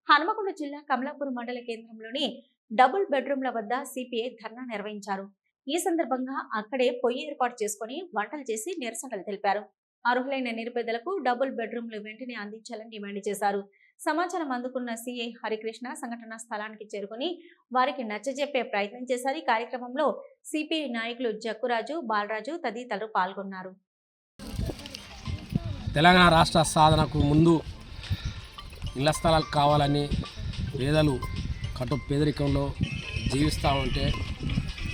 హనుమకొండ జిల్లా కమలాపూర్ మండల కేంద్రంలోని డబుల్ బెడ్రూమ్ల వద్ద సిపిఐ ధర్నా నిర్వహించారు. ఈ సందర్భంగా అక్కడే పొయ్యి ఏర్పాటు చేసుకుని వంటలు చేసి నిరసనలు తెలిపారు. అర్హులైన నిరుపేదలకు డబుల్ బెడ్రూమ్లు వెంటనే అందించాలని డిమాండ్ చేశారు. సమాచారం అందుకున్న సిఐ హరికృష్ణ సంఘటనా స్థలానికి చేరుకుని వారికి నచ్చజెప్పే ప్రయత్నం చేశారు. ఈ కార్యక్రమంలో సిపిఐ నాయకులు జక్కురాజు, బాలరాజు తదితరులు పాల్గొన్నారు. తెలంగాణ రాష్ట్ర సాధనకు ముందు ఇళ్ల స్థలాలు కావాలని పేదలు కటు పేదరికంలో జీవిస్తూ ఉంటే,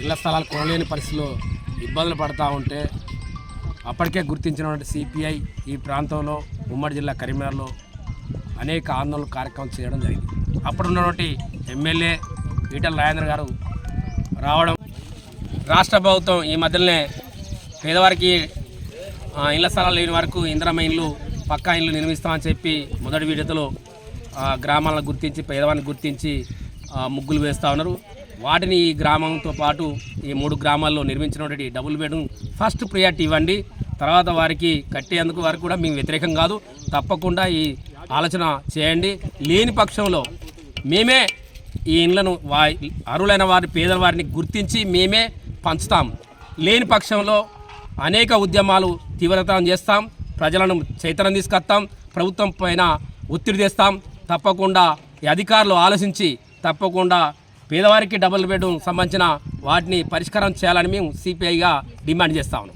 ఇళ్ల స్థలాలు కొనలేని పరిస్థితిలో ఇబ్బందులు పడుతూ ఉంటే అప్పటికే గుర్తించినటువంటి సిపిఐ ఈ ప్రాంతంలో ఉమ్మడి జిల్లా కరీంనగర్లో అనేక ఆందోళన కార్యక్రమం చేయడం జరిగింది. అప్పుడున్నటువంటి ఎమ్మెల్యే ఈటల రాజేందర్ గారు రావడం, రాష్ట్ర ప్రభుత్వం ఈ మధ్యలోనే పేదవారికి ఇళ్ల స్థలాలు లేని వరకు ఇందిరమ్మ ఇళ్ళు, పక్కా ఇళ్ళు నిర్మిస్తామని చెప్పి మొదటి విడతలో గ్రామాలను గుర్తించి పేదవాన్ని గుర్తించి ముగ్గులు వేస్తూ ఉన్నారు. వాటిని ఈ గ్రామంతో పాటు ఈ 3 గ్రామాల్లో నిర్మించినటువంటి డబుల్ బెడ్రూమ్ ఫస్ట్ ప్రియారిటీ ఇవ్వండి. తర్వాత వారికి కట్టేందుకు వరకు కూడా మేము వ్యతిరేకం కాదు, తప్పకుండా ఈ ఆలోచన చేయండి. లేని పక్షంలో మేమే ఈ ఇండ్లను అర్హులైన వారి పేదవారిని గుర్తించి మేమే పంచుతాం. లేని పక్షంలో అనేక ఉద్యమాలు తీవ్రతరం చేస్తాం, ప్రజలను చైతన్యం తీసుకొస్తాం, ప్రభుత్వం పైన ఒత్తిడి తెస్తాం. తప్పకుండా ఈ అధికారులు ఆలోచించి తప్పకుండా పేదవారికి డబుల్ బెడ్రూమ్ సంబంధించిన వాటిని పరిష్కారం చేయాలని మేము సిపిఐగా డిమాండ్ చేస్తాము.